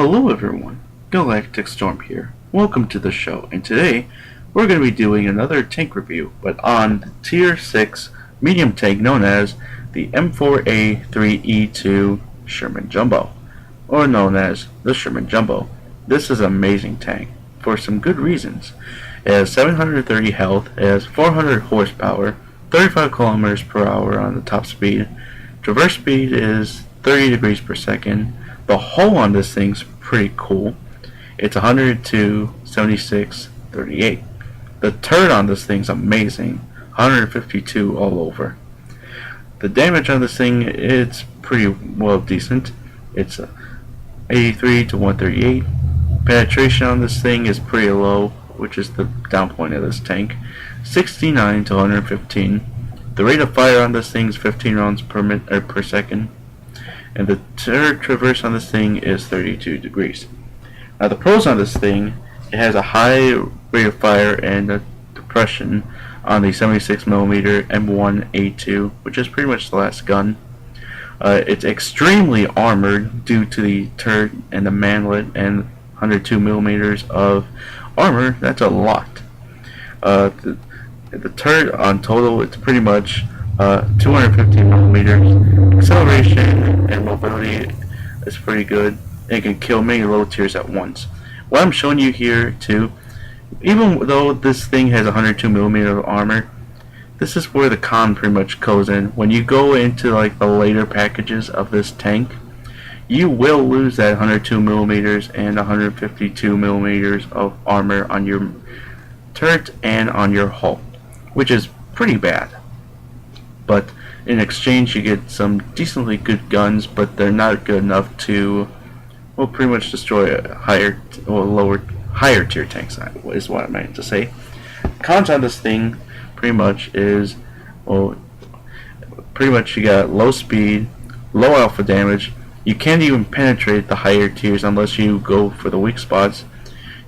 Hello everyone, GalacticStorm here. Welcome to the show, and today we're going to be doing another tank review, but on the Tier 6 medium tank known as the M4A3E2 Sherman Jumbo, or known as the Sherman Jumbo. This is an amazing tank, for some good reasons. It has 730 health, it has 400 horsepower, 35 kilometers per hour on the top speed, traverse speed is 30 degrees per second. The hull on this thing's pretty cool. It's 100 to 76 38. The turret on this thing's amazing. 152 all over. The damage on this thing, it's pretty well decent. It's 83 to 138. Penetration on this thing is pretty low, which is the down point of this tank. 69 to 115. The rate of fire on this thing is 15 rounds per second. And the turret traverse on this thing is 32 degrees. Now the pros on this thing, it has a high rate of fire and a depression on the 76mm M4A3E2, which is pretty much the last gun. It's extremely armored due to the turret and the manlet and 102mm of armor. That's a lot. The turret on total, it's pretty much 215mm. Acceleration and mobility is pretty good. It can kill many low tiers at once. What I'm showing you here too, even though this thing has 102mm of armor, this is where the con pretty much goes in. When you go into like the later packages of this tank, you will lose that 102mm and 152mm of armor on your turret and on your hull, which is pretty bad. But in exchange you get some decently good guns, but they're not good enough to, well, pretty much destroy a higher tier tanks, is what I meant to say. Cons on this thing pretty much is, well, pretty much you got low speed, low alpha damage. You can't even penetrate the higher tiers unless you go for the weak spots.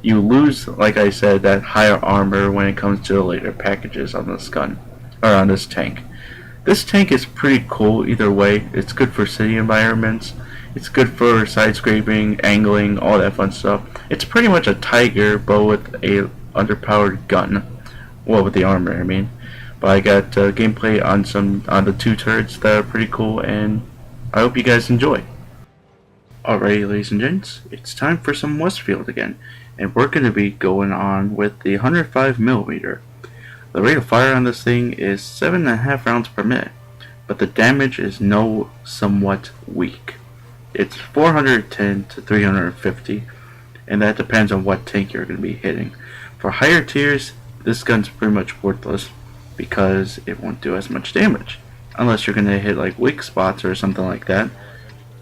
You lose, like I said, that higher armor when it comes to the later packages on this gun, or on this tank. This tank is pretty cool either way. It's good for city environments. It's good for side scraping, angling, all that fun stuff. It's pretty much a Tiger, but with a underpowered gun. Well, with the armor, I mean. But I got gameplay on the two turrets that are pretty cool, and I hope you guys enjoy. Alrighty, ladies and gents, it's time for some Westfield again, and we're going to be going on with the 105mm. The rate of fire on this thing is 7.5 rounds per minute, but the damage is somewhat weak. It's 410 to 350, and that depends on what tank you're going to be hitting. For higher tiers, this gun's pretty much worthless because it won't do as much damage, unless you're going to hit like weak spots or something like that.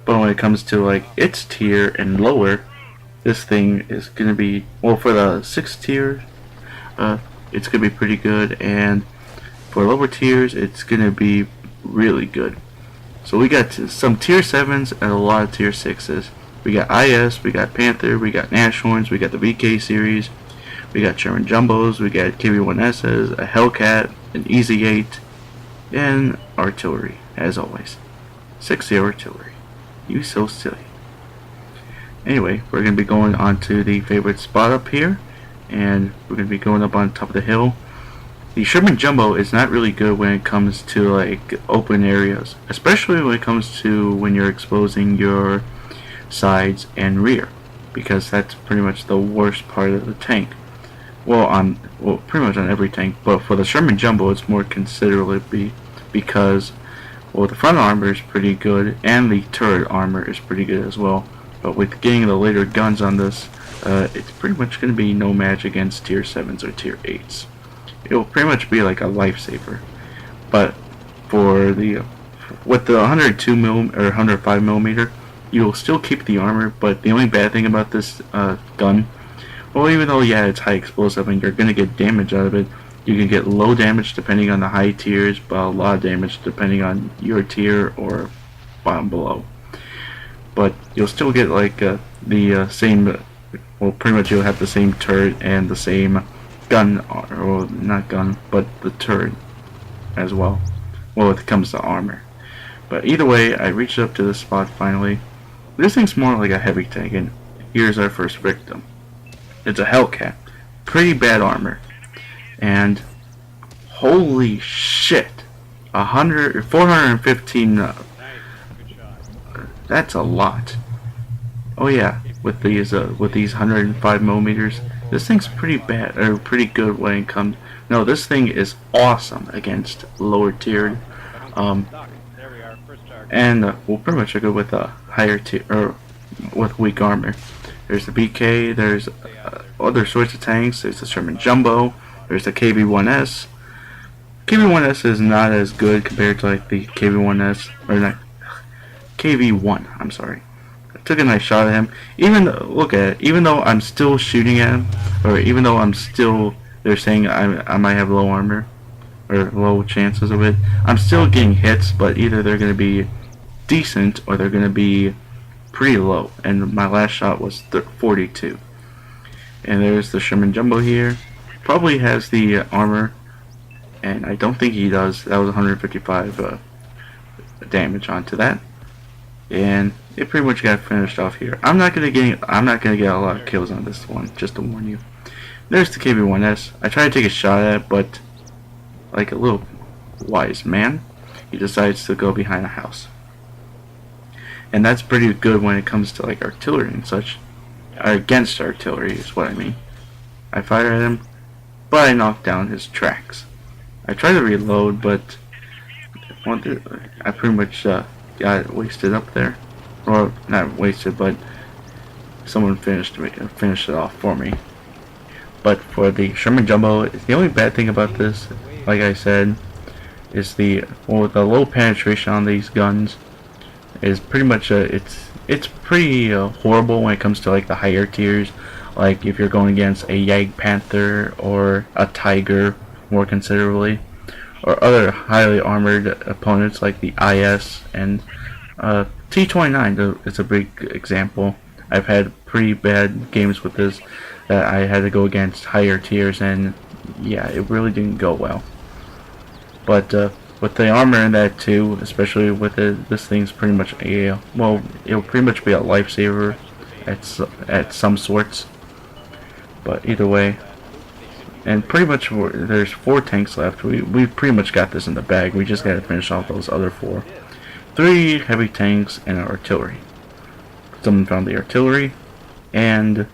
But when it comes to like its tier and lower, this thing is going to be, well, for the 6th tier, it's going to be pretty good, and for lower tiers it's going to be really good. So we got some tier 7s and a lot of tier 6s. We got IS, we got Panther, we got Nashorns, we got the VK series, we got Sherman Jumbos, we got KV-1Ss, a Hellcat, an Easy 8, and artillery, as always. 6-0 artillery. You so silly. Anyway, we're going to be going on to the favorite spot up here, and we're going to be going up on top of the hill. The Sherman Jumbo is not really good when it comes to like open areas, especially when it comes to when you're exposing your sides and rear, because that's pretty much the worst part of the tank. Well, pretty much on every tank, but for the Sherman Jumbo it's more considerably because, well, the front armor is pretty good and the turret armor is pretty good as well. But with getting the later guns on this, it's pretty much going to be no match against tier 7s or tier 8s. It will pretty much be like a lifesaver. But for with the 102mm or 105mm, you will still keep the armor. But the only bad thing about this gun, well, even though yeah it's high explosive and you're going to get damage out of it, you can get low damage depending on the high tiers, but a lot of damage depending on your tier or bottom below. But you'll still get like the same, well, pretty much you'll have the same turret and the same gun, or not gun, but the turret as well. Well, it comes to armor. But either way, I reached up to this spot finally. This thing's more like a heavy tank, and here's our first victim. It's a Hellcat. Pretty bad armor. And holy shit. 415. That's a lot. Oh yeah, with these 105 millimeters, this thing's pretty bad or pretty good when it comes. No, this thing is awesome against lower tiered. And we'll pretty much go with a higher tier or with weak armor. There's the BK. There's other sorts of tanks. There's the Sherman Jumbo. There's the KV-1S. KV-1S is not as good compared to like the KV-1S or not KV-1. I'm sorry. I took a nice shot at him. Even though, look at it. Even though I'm still shooting at him, or even though they're saying I might have low armor or low chances of it. I'm still getting hits, but either they're going to be decent or they're going to be pretty low. And my last shot was 42. And there's the Sherman Jumbo here. Probably has the armor, and I don't think he does. That was 155 damage onto that, and it pretty much got finished off here. I'm not gonna get a lot of kills on this one, just to warn you. There's the KV-1S. I tried to take a shot at it, but like a little wise man, he decides to go behind a house. And that's pretty good when it comes to like artillery and such. Against artillery is what I mean. I fired at him, but I knocked down his tracks. I tried to reload, but I pretty much got wasted up there. Or not wasted, but someone finished it off for me. But for the Sherman Jumbo, the only bad thing about this, like I said, is the low penetration on these guns is pretty much it's pretty horrible when it comes to like the higher tiers. Like if you're going against a Yag Panther or a Tiger more considerably, or other highly armored opponents like the IS and T-29 is a big example. I've had pretty bad games with this that I had to go against higher tiers, and yeah, it really didn't go well. But with the armor in that too, especially with this thing's pretty much it'll pretty much be a lifesaver at some sorts. But either way, and pretty much there's 4 tanks left. We've pretty much got this in the bag. We just gotta finish off those other 4. 3 heavy tanks and artillery. Someone found the artillery, and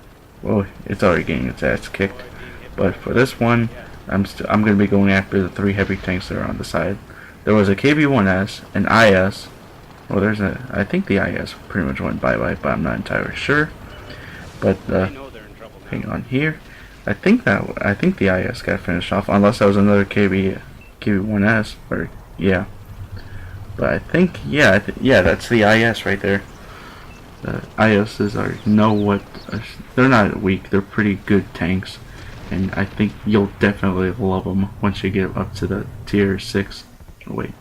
well, it's already getting its ass kicked. But for this one, I'm gonna be going after the 3 heavy tanks that are on the side. There was a KV-1S, an IS. Well, I think the IS pretty much went bye-bye, but I'm not entirely sure. But hang on here. I think the IS got finished off, unless that was another KV-1S, or yeah. But I think yeah, that's the IS right there. The ISs they're not weak. They're pretty good tanks, and I think you'll definitely love them once you get up to the tier 6. Oh, wait,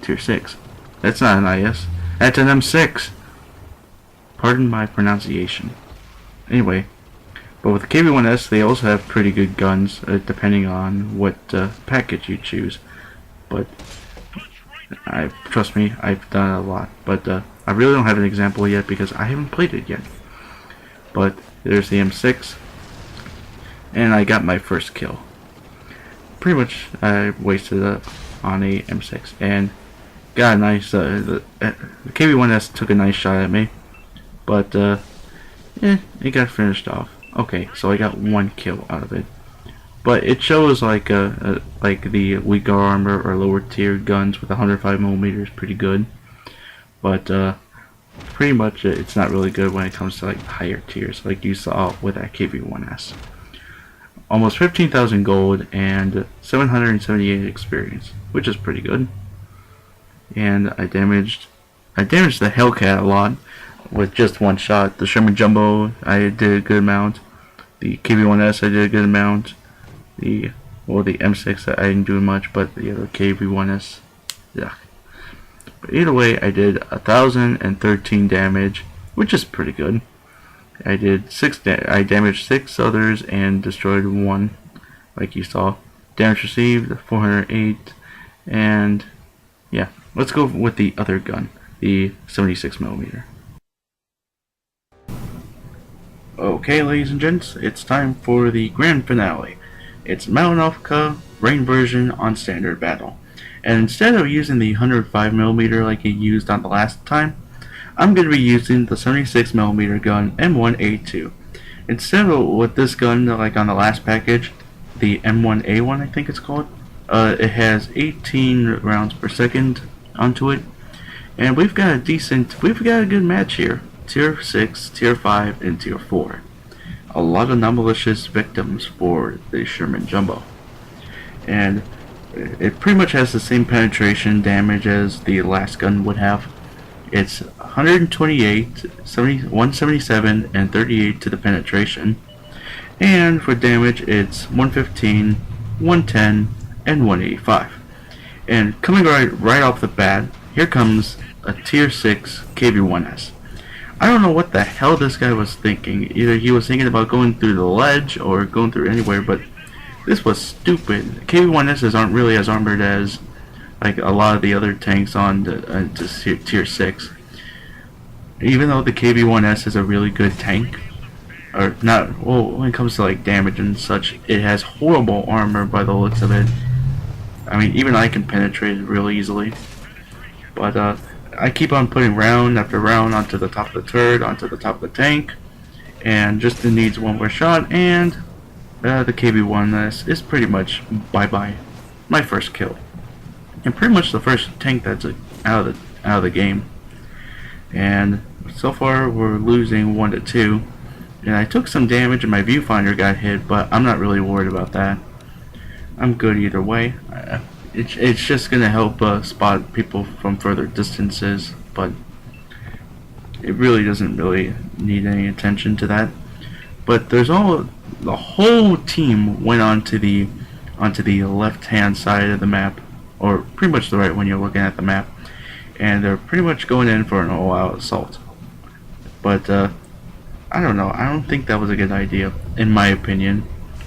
tier 6. That's not an IS. That's an M6. Pardon my pronunciation. Anyway. But with the KV-1S, they also have pretty good guns, depending on what package you choose. But trust me, I've done it a lot. But I really don't have an example yet because I haven't played it yet. But there's the M6, and I got my first kill. Pretty much, I wasted it on a M6 and got a nice. The KV-1S took a nice shot at me, but it got finished off. Okay, so I got 1 kill out of it, but it shows like the weaker armor or lower tier guns with 105mm is pretty good, but pretty much it's not really good when it comes to like higher tiers, like you saw with that KV-1S. Almost 15,000 gold and 778 experience, which is pretty good. And I damaged the Hellcat a lot with just 1 shot. The Sherman Jumbo I did a good amount. The KV-1S I did a good amount. The M6 I didn't do much, but the other KV-1S, yeah. But either way, I did 1,013 damage, which is pretty good. I damaged 6 others and destroyed 1, like you saw. Damage received 408, and yeah. Let's go with the other gun, the 76mm. Okay, ladies and gents, it's time for the grand finale. It's Malinoffka Rain version on standard battle. And instead of using the 105mm like you used on the last time, I'm going to be using the 76mm gun M4A3E2. Instead of with this gun, like on the last package, the M4A1 I think it's called, it has 18 rounds per second onto it. And we've got a good match here. Tier 6, Tier 5, and Tier 4. A lot of non-malicious victims for the Sherman Jumbo. And it pretty much has the same penetration damage as the last gun would have. It's 128, 177, and 38 to the penetration. And for damage, it's 115, 110, and 185. And coming right off the bat, here comes a Tier 6 KV-1S. I don't know what the hell this guy was thinking. Either he was thinking about going through the ledge or going through anywhere, but this was stupid. KV-1Ss aren't really as armored as like a lot of the other tanks on the Tier 6. Even though the KV-1S is a really good tank, or not, well, when it comes to like damage and such, it has horrible armor by the looks of it. I mean, even I can penetrate it real easily. But I keep on putting round after round onto the top of the turret, onto the top of the tank, and just it needs one more shot, and the KV-1S is pretty much bye-bye. My first kill, and pretty much the first tank that's out of the game. And so far we're losing 1-2, and I took some damage and my viewfinder got hit, but I'm not really worried about that. I'm good either way. It's just gonna help spot people from further distances, but it really doesn't really need any attention to that. But the whole team went onto the left-hand side of the map, or pretty much the right when you're looking at the map, and they're pretty much going in for an all-out assault. But I don't know. I don't think that was a good idea, in my opinion.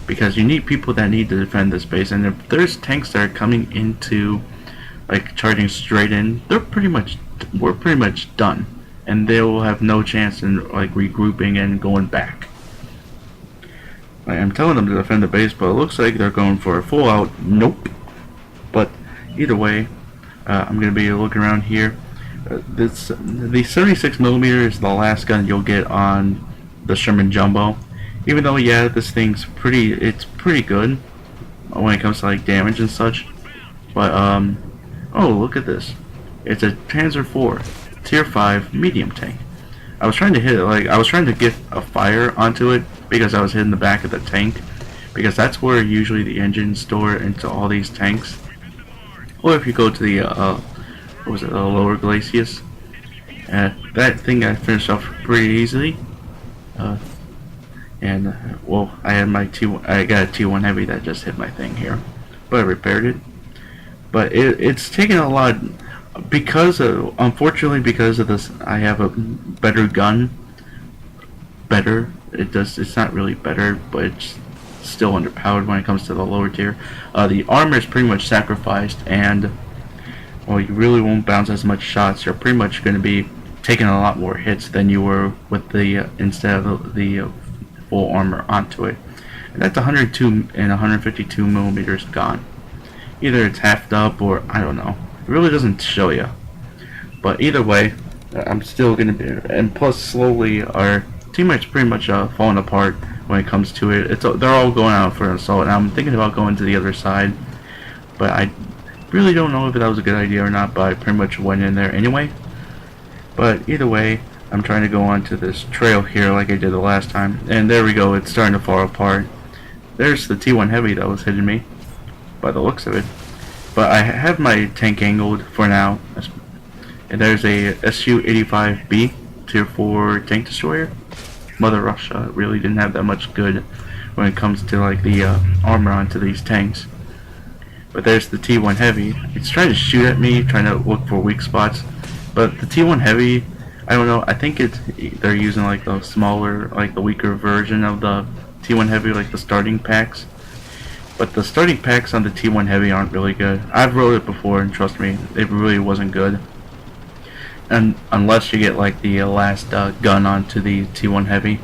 Because you need people that need to defend this base, and if there's tanks that are coming into, like charging straight in, we're pretty much done, and they will have no chance in like regrouping and going back. Like, I'm telling them to defend the base, but it looks like they're going for a full out nope. But either way, I'm gonna be looking around here. The 76mm is the last gun you'll get on the Sherman Jumbo. Even though, yeah, this thing's it's pretty good when it comes to like damage and such. But oh, look at this! It's a Panzer IV Tier 5 medium tank. I was trying to hit it, I was trying to get a fire onto it because I was hitting the back of the tank, because that's where usually the engines store into all these tanks. Or if you go to the what was it, the lower glaciers, that thing I finished off pretty easily. And well, I got a T1 heavy that just hit my thing here, but I repaired it. But it's taken a lot unfortunately because of this. I have a better gun. It's not really better, but it's still underpowered when it comes to the lower tier. The armor is pretty much sacrificed, and well, you really won't bounce as much shots. You're pretty much going to be taking a lot more hits than you were with the instead of the full armor onto it. And that's 102 and 152 millimeters gone. Either it's halved up or I don't know. It really doesn't show you. But either way, I'm still gonna be. And plus, slowly our teammates pretty much falling apart when it comes to it. They're all going out for an assault, and I'm thinking about going to the other side. But I really don't know if that was a good idea or not. But I pretty much went in there anyway. But either way, I'm trying to go onto this trail here like I did the last time, and there we go, it's starting to fall apart. There's the T1 heavy that was hitting me, by the looks of it. But I have my tank angled for now, and there's a Su-85B Tier 4 tank destroyer. Mother Russia really didn't have that much good when it comes to like the armor onto these tanks. But there's the T1 heavy. It's trying to shoot at me, trying to look for weak spots. But the T1 heavy, I don't know, I think they're using like the smaller, like the weaker version of the T1 heavy, like the starting packs. But the starting packs on the T1 heavy aren't really good. I've rode it before, and trust me, it really wasn't good. And unless you get like the last gun onto the T1 heavy.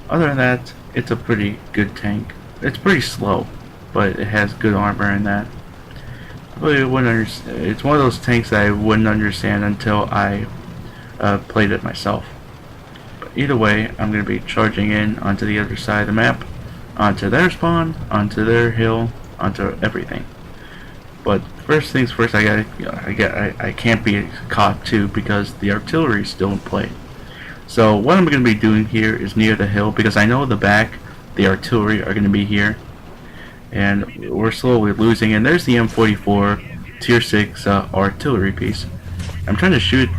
Other than that, it's a pretty good tank. It's pretty slow, but it has good armor in that. I really wouldn't understand. It's one of those tanks that I wouldn't understand until I played it myself. But either way, I'm going to be charging in onto the other side of the map, onto their spawn, onto their hill, onto everything. But first things first, I can't be caught too because the artillery is still in play. So what I'm going to be doing here is near the hill because I know the back, the artillery are going to be here, and we're slowly losing. And there's the M44 Tier 6 artillery piece. I'm trying to shoot,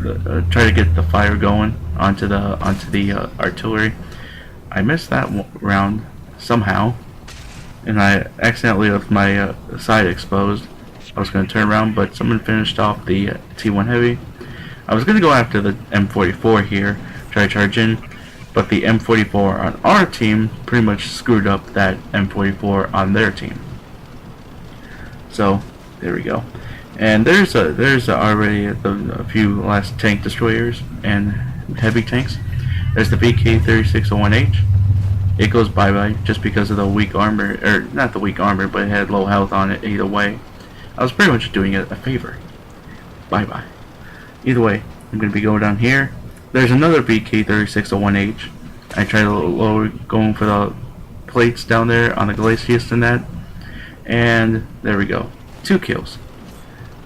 try to get the fire going onto the artillery. I missed that round somehow, and I accidentally left my side exposed. I was going to turn around, but someone finished off the T1 Heavy. I was going to go after the M44 here, try to charge in, but the M44 on our team pretty much screwed up that M44 on their team. So there we go. And there's already a few last tank destroyers and heavy tanks. There's the VK3601H. It goes bye-bye just because of the weak armor, or not the weak armor, but it had low health on it either way. I was pretty much doing it a favor. Bye-bye. Either way, I'm going to be going down here. There's another VK3601H. I tried to lower, going for the plates down there on the Glacius and that. And there we go. 2 kills.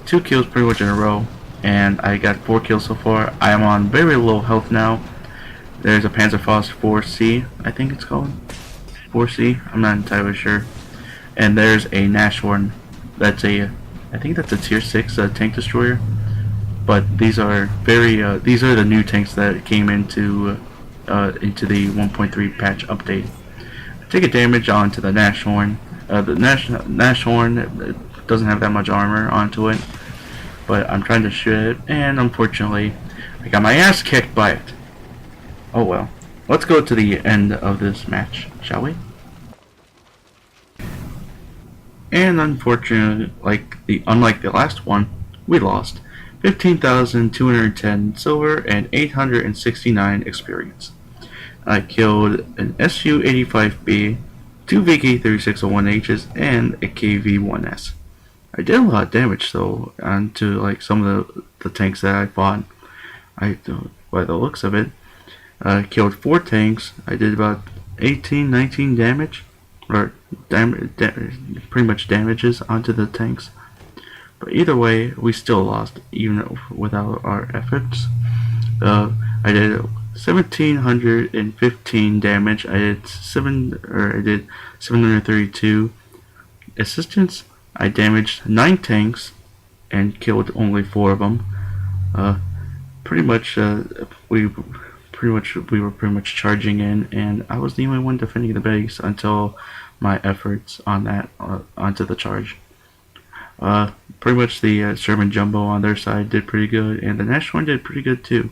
2 kills pretty much in a row. And I got 4 kills so far. I am on very low health now. There's a Panzerfaust 4C, I think it's called. 4C, I'm not entirely sure. And there's a Nashorn. That's I think that's a tier 6 tank destroyer. But these are these are the new tanks that came into the 1.3 patch update. Take a damage onto the Nashorn. The Nashorn doesn't have that much armor onto it, but I'm trying to shoot it, and unfortunately, I got my ass kicked by it. Oh well. Let's go to the end of this match, shall we? And unfortunately, unlike the last one, we lost 15,210 silver and 869 experience. I killed an SU-85B, 2 VK3601Hs, and a KV-1S. I did a lot of damage though onto some of the tanks that I fought. By the looks of it, I killed 4 tanks. I did about 18-19 damage, or pretty much damages onto the tanks. But either way, we still lost even without our efforts. I did 1,715 damage. I did 732 assistance. I damaged 9 tanks and killed only 4 of them. We were pretty much charging in, and I was the only one defending the base until my efforts on that onto the charge. Pretty much the Sherman Jumbo on their side did pretty good, and the Nash one did pretty good too.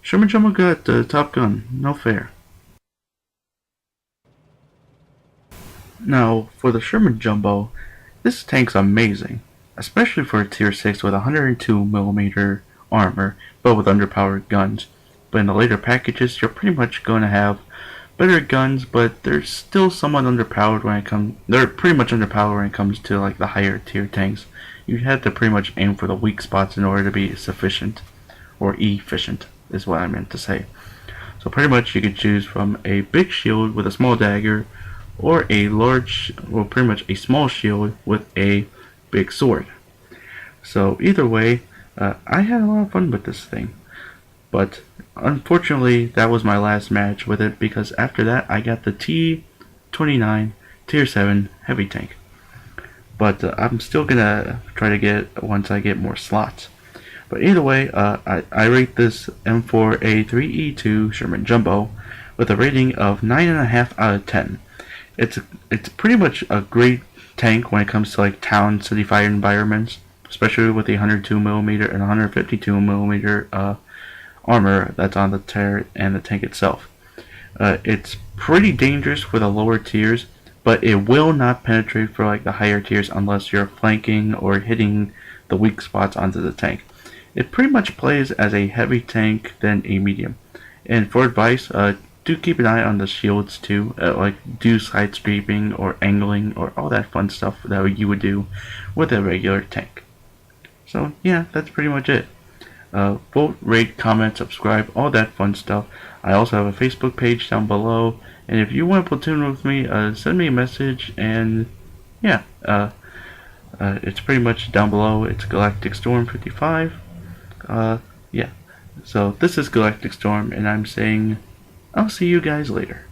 Sherman Jumbo got Top Gun, no fair. Now, for the Sherman Jumbo, this tank's amazing, especially for a tier 6 with 102mm armor, but with underpowered guns. But in the later packages, you're pretty much going to have better guns, but they're still somewhat underpowered they're pretty much underpowered when it comes to the higher tier tanks. You have to pretty much aim for the weak spots in order to be sufficient, or efficient is what I meant to say. So pretty much you can choose from a big shield with a small dagger, or pretty much a small shield with a big sword. So either way, I had a lot of fun with this thing. But unfortunately, that was my last match with it, because after that I got the T29 Tier 7 heavy tank. But I'm still gonna try to get once I get more slots. But either way, I rate this M4A3E2 Sherman Jumbo with a rating of 9.5 out of 10. It's pretty much a great tank when it comes to town city fire environments, especially with the 102mm and 152mm armor that's on the turret and the tank itself. It's pretty dangerous for the lower tiers, but it will not penetrate for the higher tiers unless you're flanking or hitting the weak spots onto the tank. It pretty much plays as a heavy tank than a medium. And for advice, do do keep an eye on the shields too, like do side scraping or angling or all that fun stuff that you would do with a regular tank. So yeah, that's pretty much it. Vote, rate, comment, subscribe, all that fun stuff. I also have a Facebook page down below, and if you want to platoon with me, send me a message, and yeah, it's pretty much down below. It's GalacticStorm 55. Yeah. So this is GalacticStorm, and I'm saying I'll see you guys later.